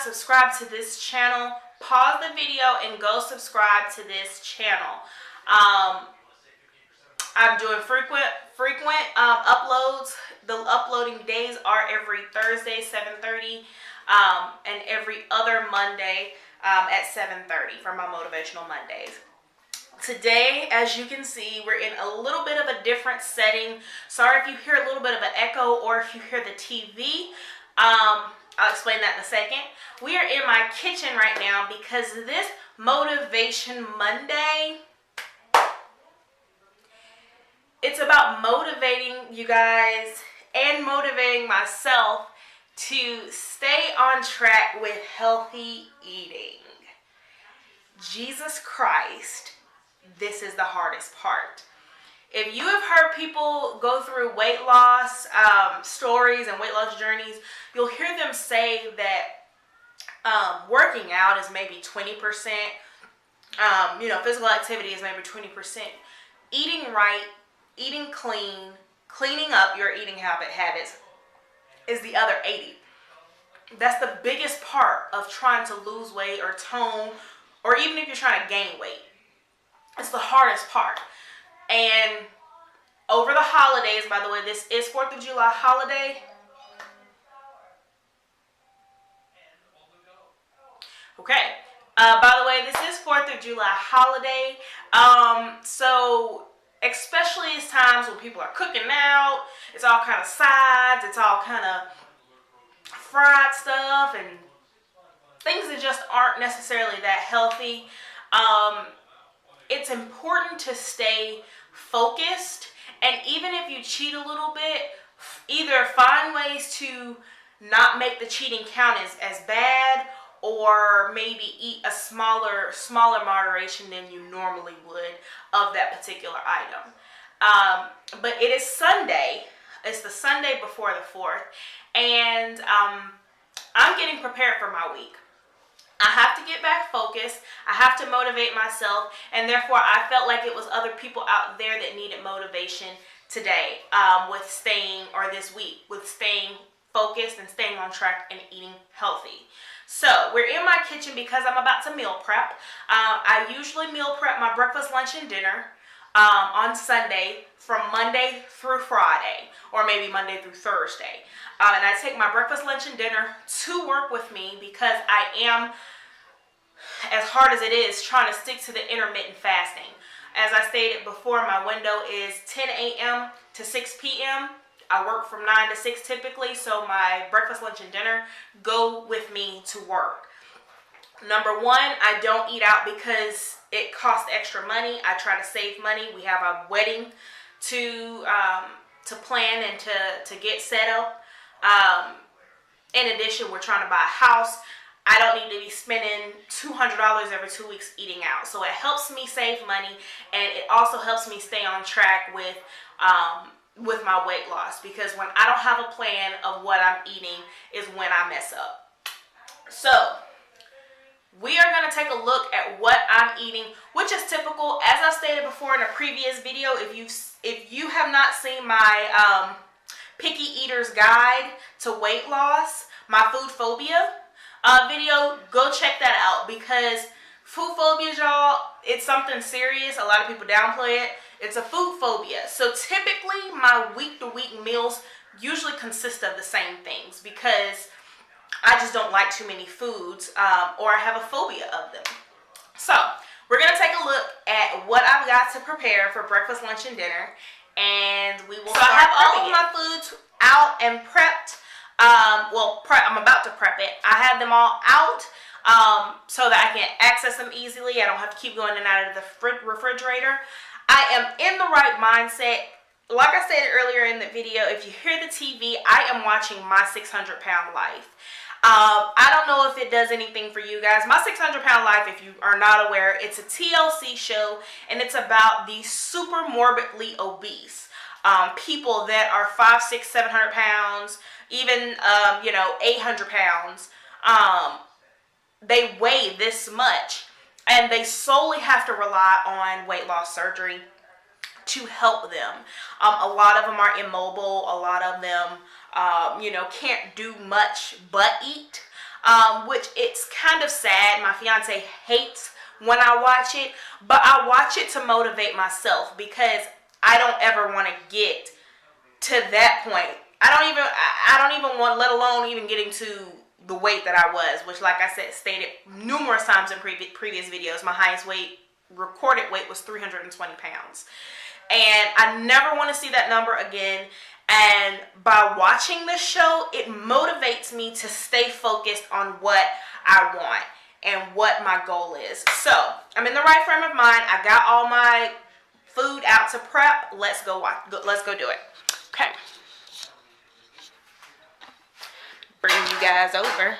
Subscribe to this channel, pause the video and go subscribe to this channel. I'm doing frequent uploads. The uploading days are every Thursday 7:30 and every other Monday at 7:30 for my Motivational Mondays. Today, as you can see, we're in a little bit of a different setting. Sorry if you hear a little bit of an echo or if you hear the TV. I'll explain that in a second. We are in my kitchen right now because this Motivation Monday, it's about motivating you guys and motivating myself to stay on track with healthy eating. Jesus Christ, this is the hardest part. If you have heard people go through weight loss stories and weight loss journeys, you'll hear them say that working out is maybe 20%, physical activity is maybe 20%. Eating right, eating clean, cleaning up your eating habits is the other 80. That's the biggest part of trying to lose weight or tone, or even if you're trying to gain weight. It's the hardest part. And over the holidays, by the way, this is 4th of July holiday. Okay. By the way, this is 4th of July holiday. So especially as times when people are cooking out, it's all kind of sides, it's all kind of fried stuff and things that just aren't necessarily that healthy. It's important to stay focused, and even if you cheat a little bit, either find ways to not make the cheating count as bad, or maybe eat a smaller moderation than you normally would of that particular item. But it is Sunday. It's the Sunday before the 4th, and I'm getting prepared for my week. I have to get back focused. I have to motivate myself, and therefore I felt like it was other people out there that needed motivation today this week with staying focused and staying on track and eating healthy. So we're in my kitchen because I'm about to meal prep. I usually meal prep my breakfast, lunch, and dinner on Sunday from Monday through Friday, or maybe Monday through Thursday. And I take my breakfast, lunch, and dinner to work with me because I am, as hard as it is, trying to stick to the intermittent fasting. As I stated before, my window is 10 a.m. to 6 p.m. I work from 9 to 6 typically, so my breakfast, lunch, and dinner go with me to work. Number one, I don't eat out because it costs extra money. I try to save money. We have a wedding to plan and to get set up. In addition, we're trying to buy a house. I don't need to be spending $200 every 2 weeks eating out. So it helps me save money, and it also helps me stay on track with my weight loss, because when I don't have a plan of what I'm eating is when I mess up. So we are going to take a look at what I'm eating, which is typical. As I stated before in a previous video, if you have not seen my Picky Eater's Guide to Weight Loss, my food phobia video, go check that out, because food phobia, y'all, it's something serious. A lot of people downplay it. It's a food phobia. So typically my week-to-week meals usually consist of the same things, because I just don't like too many foods, or I have a phobia of them. So we're going to take a look at what I've got to prepare for breakfast, lunch, and dinner, and we will start. I have all of my foods out and prepped. I'm about to prep it. I have them all out so that I can access them easily. I don't have to keep going in and out of the refrigerator. I am in the right mindset like I said earlier in the video, if you hear the TV, I am watching My 600 Pound Life. I don't know if it does anything for you guys. My 600 Pound Life, if you are not aware, it's a TLC show, and it's about the super morbidly obese people that are 500, 600, 700 pounds, even 800 pounds. They weigh this much, and they solely have to rely on weight loss surgery to help them. A lot of them are immobile. A lot of them, can't do much but eat, which it's kind of sad. My fiance hates when I watch it, but I watch it to motivate myself because I don't ever want to get to that point. I don't even want, let alone even getting to the weight that I was, which, like I said, stated numerous times in previous videos, my highest recorded weight was 320 pounds. And I never want to see that number again. And by watching this show, it motivates me to stay focused on what I want and what my goal is. So, I'm in the right frame of mind. I got all my food out to prep. Let's go do it. Okay. Bring you guys over.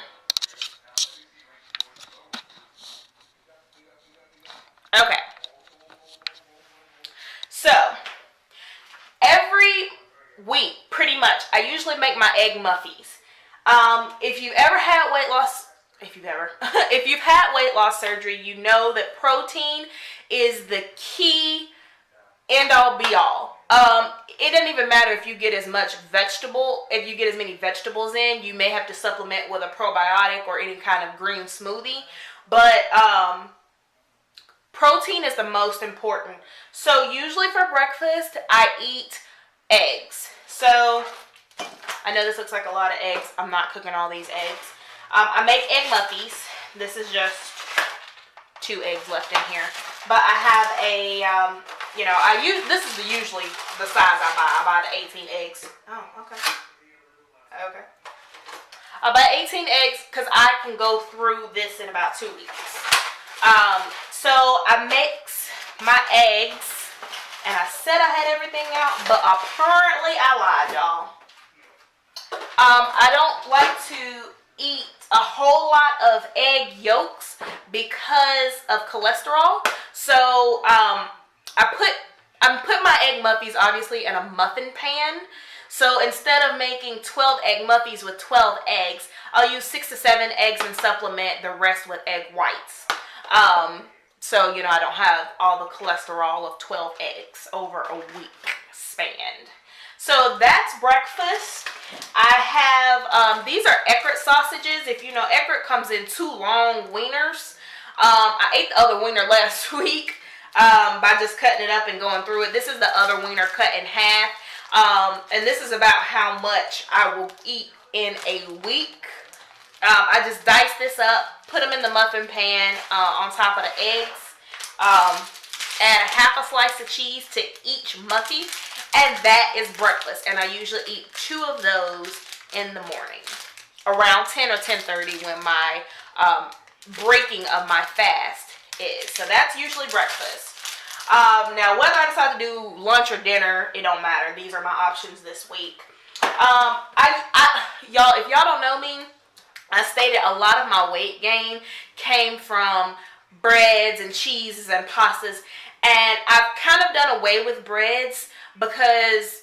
Okay. So, every week, pretty much, I usually make my egg muffies. If you've ever had weight loss, if you've had weight loss surgery, you know that protein is the key end all be all. It doesn't even matter if you get as many vegetables in. You may have to supplement with a probiotic or any kind of green smoothie, but protein is the most important. So usually for breakfast, I eat eggs. So I know this looks like a lot of eggs. I'm not cooking all these eggs. I make egg muffies. This is just 2 eggs left in here. But I have a, this is usually the size I buy. I buy the 18 eggs. Oh, okay. Okay. I buy 18 eggs because I can go through this in about 2 weeks. So I mix my eggs, and I said I had everything out, but apparently I lied, y'all. I don't like to eat a whole lot of egg yolks because of cholesterol. So I'm put my egg muffies obviously in a muffin pan. So instead of making 12 egg muffies with 12 eggs, I'll use 6 to 7 eggs and supplement the rest with egg whites. So I don't have all the cholesterol of 12 eggs over a week span. So that's breakfast. I have, these are Eckrich sausages. If you know, Eckrich comes in 2 long wieners. I ate the other wiener last week by just cutting it up and going through it. This is the other wiener cut in half. And this is about how much I will eat in a week. I just dice this up, put them in the muffin pan on top of the eggs. Add a half a slice of cheese to each muffin. And that is breakfast. And I usually eat 2 of those in the morning. Around 10 or 10:30 when my breaking of my fast is. So that's usually breakfast. Now whether I decide to do lunch or dinner, it don't matter. These are my options this week. Y'all, if y'all don't know me, I stated a lot of my weight gain came from breads and cheeses and pastas. And I've kind of done away with breads because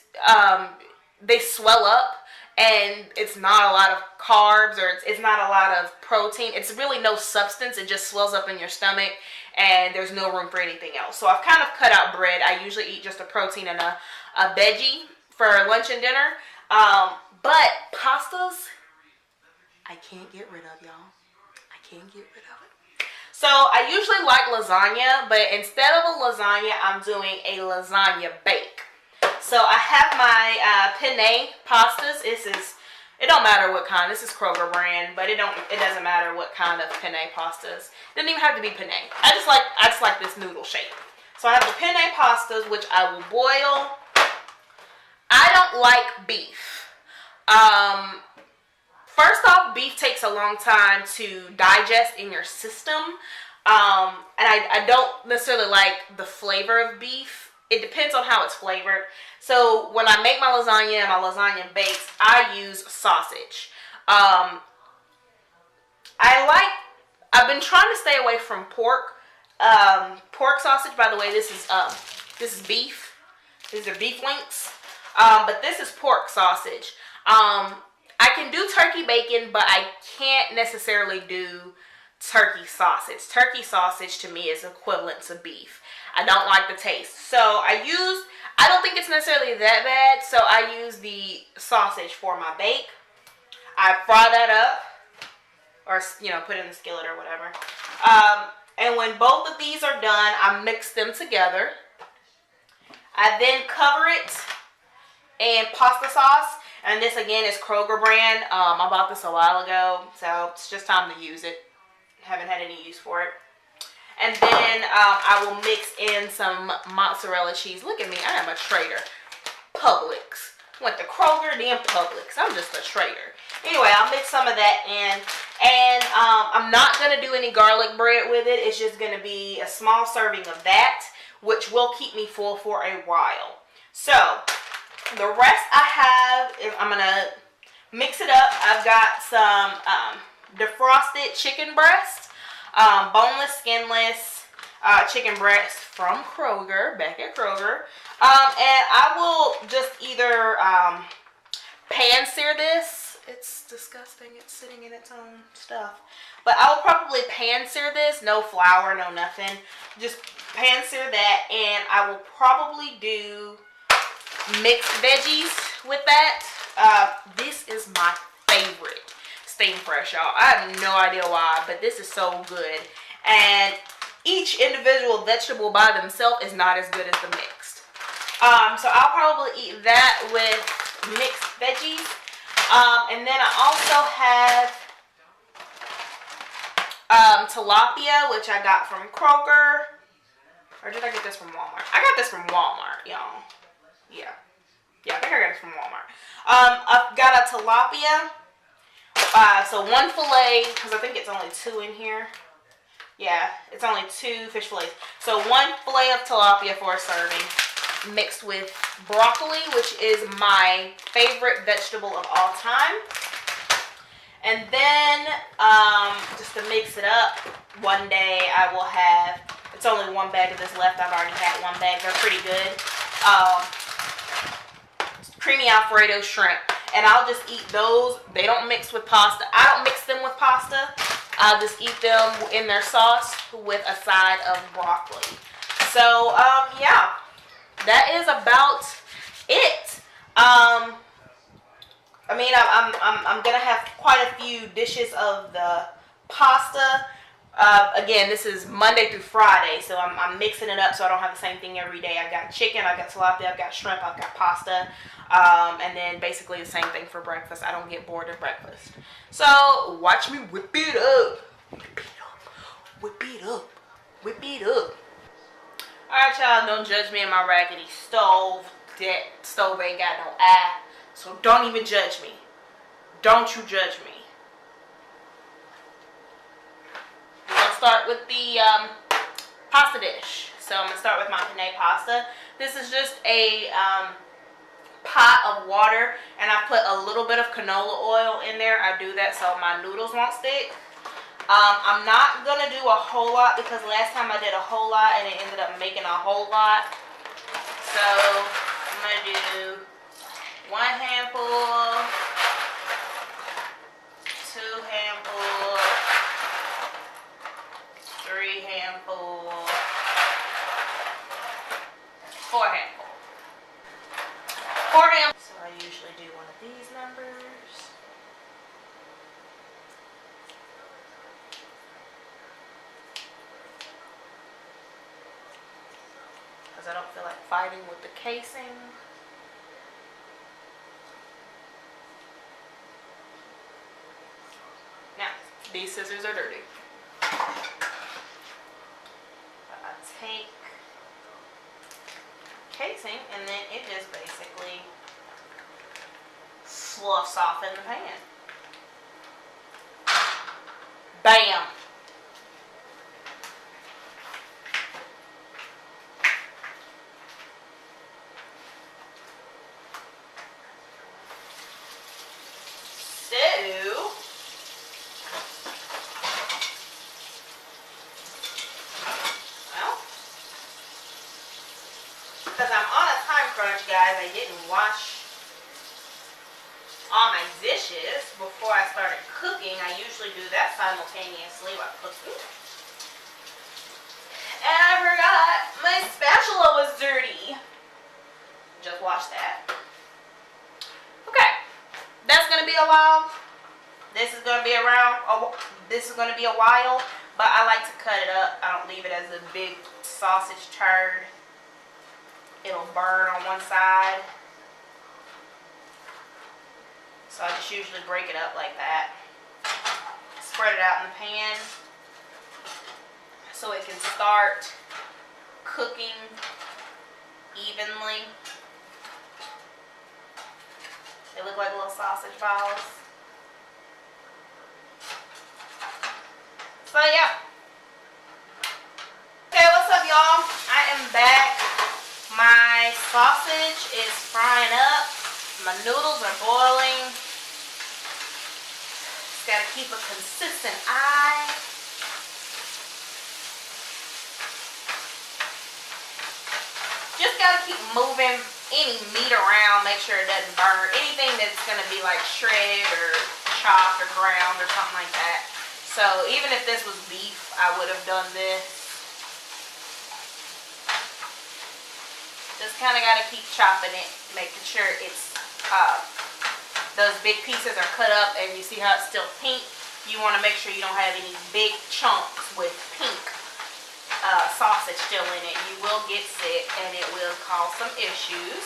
they swell up and it's not a lot of carbs or it's not a lot of protein. It's really no substance. It just swells up in your stomach and there's no room for anything else. So I've kind of cut out bread. I usually eat just a protein and a veggie for lunch and dinner. But pastas, I can't get rid of, y'all. I can't get rid of it. So I usually like lasagna, but instead of a lasagna, I'm doing a lasagna bake. So I have my penne pastas. It don't matter what kind. This is Kroger brand, but it doesn't matter what kind of penne pastas. It doesn't even have to be penne. I just like this noodle shape. So I have the penne pastas, which I will boil. I don't like beef. First off, beef takes a long time to digest in your system. And I don't necessarily like the flavor of beef. it depends on how it's flavored. So when I make my lasagna and my lasagna bakes, I use sausage. I've been trying to stay away from pork. Pork sausage, by the way, this is beef. These are beef links. But this is pork sausage. I can do turkey bacon, but I can't necessarily do turkey sausage. Turkey sausage to me is equivalent to beef. I don't like the taste. So I don't think it's necessarily that bad, so I use the sausage for my bake. I fry that up, or put it in the skillet or whatever. And when both of these are done, I mix them together. I then cover it in pasta sauce, and this again is Kroger brand. I bought this a while ago, so it's just time to use it. Haven't had any use for it. And then I will mix in some mozzarella cheese. Look at me, I am a trader. Publix. Went to Kroger, then Publix. I'm just a trader. Anyway, I'll mix some of that in. And I'm not going to do any garlic bread with it. It's just going to be a small serving of that, which will keep me full for a while. So, the rest I have is I'm going to mix it up. I've got some defrosted chicken breast. Boneless, skinless chicken breast from Kroger, back at Kroger. And I will just either pan sear this. It's disgusting. It's sitting in its own stuff. But I will probably pan sear this. No flour, no nothing. Just pan sear that. And I will probably do mixed veggies with that. This is my favorite. Steam fresh, y'all. I have no idea why, but this is so good. And each individual vegetable by themselves is not as good as the mixed. So I'll probably eat that with mixed veggies. And then I also have tilapia, which I got from Kroger. Or did I get this from Walmart? I got this from Walmart, y'all. Yeah, I think I got this from Walmart. I've got a tilapia. So one fillet, because I think it's only 2 in here. Yeah, it's only 2 fish fillets. So one fillet of tilapia for a serving, mixed with broccoli, which is my favorite vegetable of all time. And then, just to mix it up, one day I will have, it's only 1 bag of this left. I've already had 1 bag. They're pretty good. Creamy Alfredo shrimp. And I'll just eat those. They don't mix with pasta. I don't mix them with pasta. I'll just eat them in their sauce with a side of broccoli. So, yeah. That is about it. I mean, I'm going to have quite a few dishes of the pasta. Again, this is Monday through Friday, so I'm mixing it up so I don't have the same thing every day. I got chicken, I got tilapia, I've got shrimp, I've got pasta, and then basically the same thing for breakfast. I don't get bored of breakfast. So, watch me whip it up. Whip it up. Whip it up. Whip it up. Alright, y'all, don't judge me in my raggedy stove. That stove ain't got no eye, so don't even judge me. Don't you judge me. We're going to start with the pasta dish. So I'm going to start with my penne pasta. This is just a pot of water, and I put a little bit of canola oil in there. I do that so my noodles won't stick. I'm not going to do a whole lot because last time I did a whole lot and it ended up making a whole lot. So I'm going to do 1 handful, 2 handfuls, 3 handfuls, 4 handfuls. 4 handfuls. So I usually do one of these numbers. Because I don't feel like fighting with the casing. Now, these scissors are dirty. Take casing and then it just basically sloughs off in the pan. Bam! front, you guys, I didn't wash all my dishes before I started cooking. I usually do that simultaneously while cooking. And I forgot my spatula was dirty. Just wash that. Okay, that's gonna be a while. This is gonna be around. This is gonna be a while, but I like to cut it up. I don't leave it as a big sausage turd. It'll burn on one side. So I just usually break it up like that. Spread it out in the pan so it can start cooking evenly. They look like little sausage balls. So yeah. Okay, what's up, y'all? I am back. My sausage is frying up. My noodles are boiling. Just gotta keep a consistent eye. Just gotta keep moving any meat around, make sure it doesn't burn. Anything that's gonna be like shredded or chopped or ground or something like that. So even if this was beef, I would have done this. Just kind of gotta keep chopping it, making sure it's those big pieces are cut up, and you see how it's still pink. You want to make sure you don't have any big chunks with pink sausage still in it. You will get sick and it will cause some issues.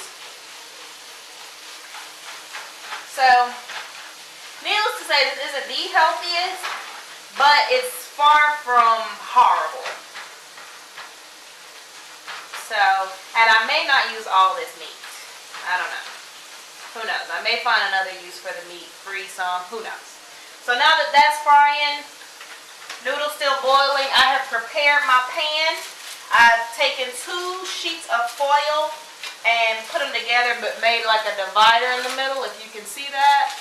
So, needless to say, this isn't the healthiest, but it's far from horrible. So, and I may not use all this meat. I don't know. Who knows? I may find another use for the meat. Freeze some. Who knows? So now that that's frying, noodles still boiling, I have prepared my pan. I've taken 2 sheets of foil and put them together, but made like a divider in the middle, if you can see that.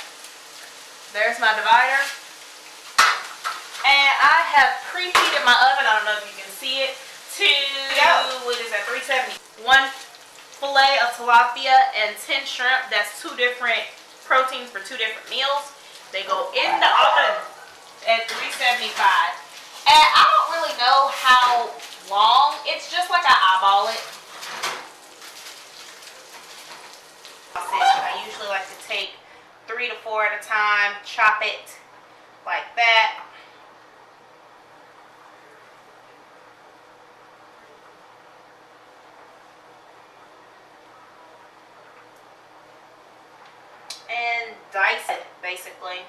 There's my divider. And I have preheated my oven, I don't know if you can see it, to, what is that, 370. 1 fillet of tilapia and 10 shrimp. That's 2 different proteins for 2 different meals. They go in the oven at 375. And I don't really know how long. It's just like I eyeball it. I usually like to take 3 to 4 at a time, chop it like that. And dice it, basically.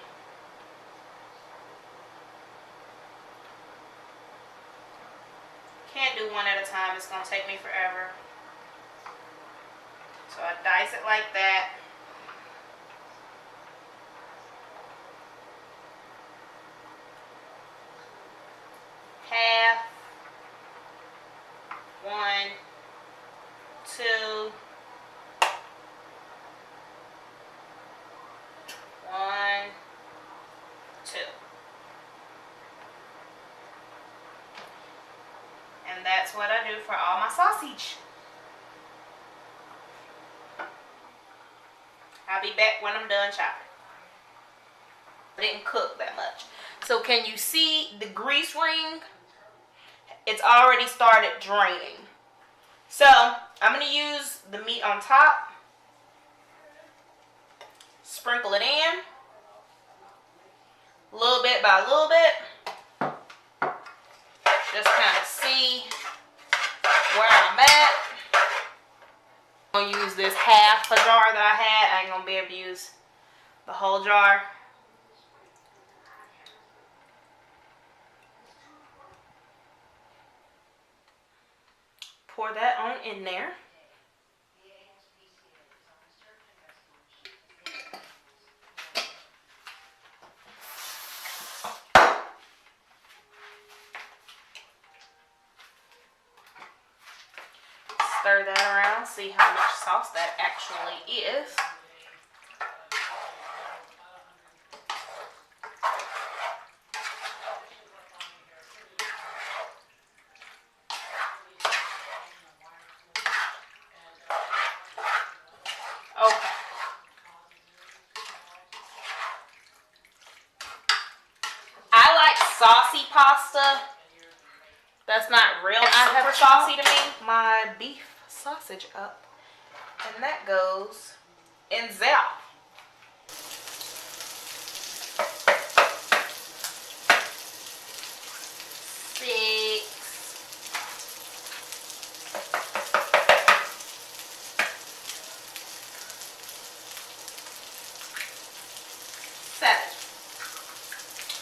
Can't do one at a time, it's going to take me forever. So I dice it like that. Half. 1, 2. 1, 2. And that's what I do for all my sausage. I'll be back when I'm done chopping. I didn't cook that much. So can you see the grease ring? It's already started draining. So I'm going to use the meat on top. Sprinkle it in. Little bit by little bit. Just kind of see where I'm at. I'm going to use this half a jar that I had. I ain't going to be able to use the whole jar. Pour that on in there. Stir that around, see how much sauce that actually is. saucy to me, my beef sausage up, and that goes in there. 6. 7.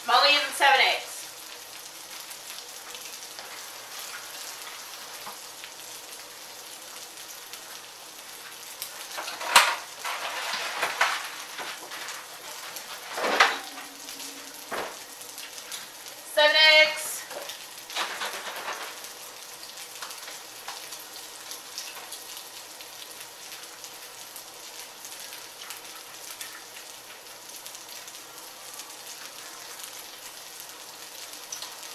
I'm only using 7 eggs.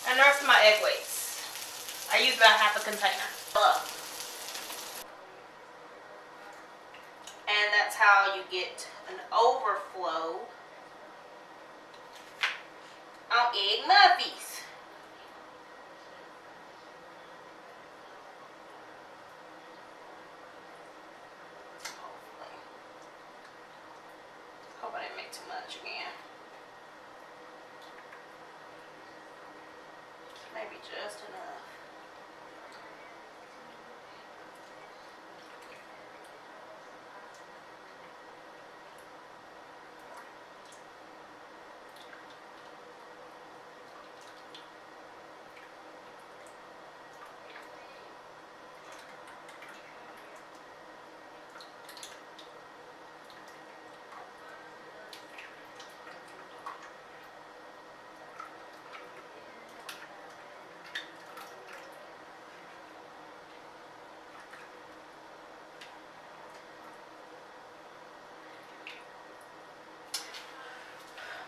And the rest of my egg whites. I use about half a container. And that's how you get an overflow on egg muffins. Hope I didn't make too much again. Maybe just enough.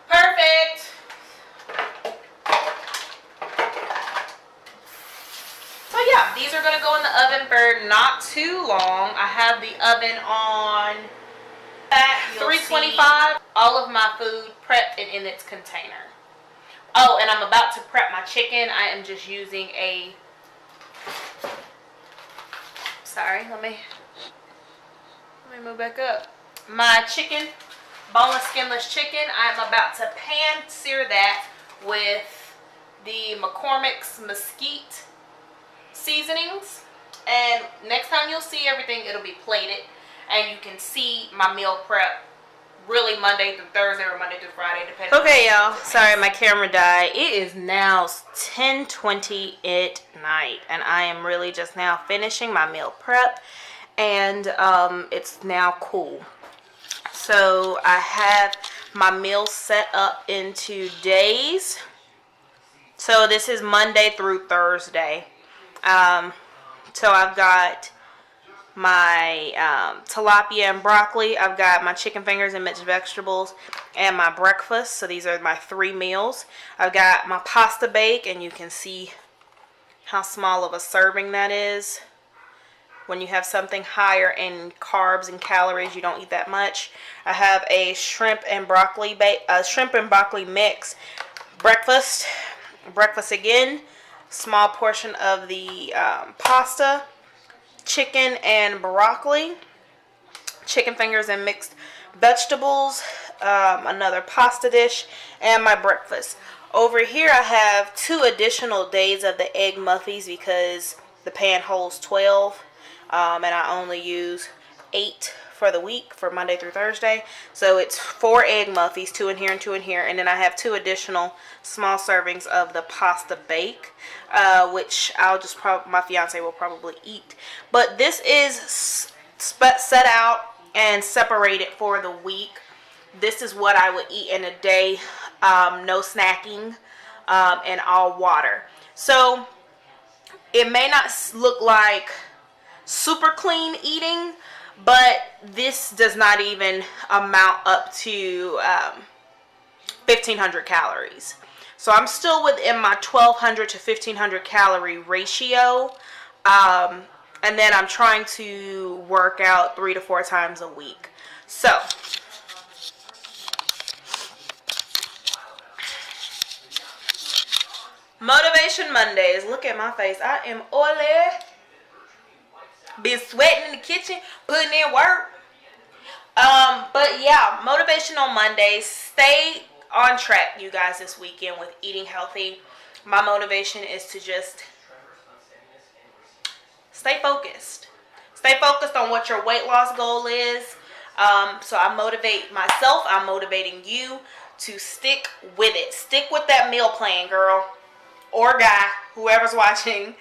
Perfect. So yeah, these are gonna go in the oven for not too long. I have the oven on at 325. All of my food prepped and in its container. Oh, and I'm about to prep my chicken. I am just using a, sorry, let me move back up. My chicken, boneless skinless chicken, I'm about to pan sear that with the McCormick's Mesquite seasonings. And next time you'll see everything, it'll be plated, and you can see my meal prep really Monday through Thursday or Monday through Friday, depending. Okay, y'all. Sorry, my camera died. It is now 10:20 at night, and I am really just now finishing my meal prep, and it's now cool. So I have my meal set up into days. So this is Monday through Thursday. So I've got my tilapia and broccoli. I've got my chicken fingers and mixed vegetables and my breakfast. So these are my 3 meals. I've got my pasta bake, and you can see how small of a serving that is. When you have something higher in carbs and calories, you don't eat that much. I have a shrimp and broccoli mix breakfast. Breakfast again. Small portion of the pasta, chicken and broccoli, chicken fingers and mixed vegetables, another pasta dish, and my breakfast. Over here I have 2 additional days of the egg muffins because the pan holds 12, and I only use 8 for the week for Monday through Thursday. So it's 4 egg muffins, 2 in here and 2 in here, and then I have 2 additional small servings of the pasta bake, which my fiance will probably eat. But this is set out and separated for the week. This is what I would eat in a day, no snacking, and all water. So it may not look like super clean eating, but this does not even amount up to 1,500 calories. So I'm still within my 1,200 to 1,500 calorie ratio. And then I'm trying to work out 3 to 4 times a week. So Motivation Mondays. Look at my face. I am oily. Been sweating in the kitchen, putting in work. But yeah, Motivation on Mondays. Stay on track, you guys, this weekend with eating healthy. My motivation is to just stay focused. Stay focused on what your weight loss goal is. So I motivate myself. I'm motivating you to stick with it. Stick with that meal plan, girl or guy, whoever's watching.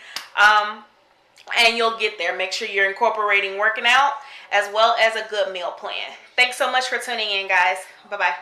And you'll get there. Make sure you're incorporating working out as well as a good meal plan. Thanks so much for tuning in, guys. Bye-bye.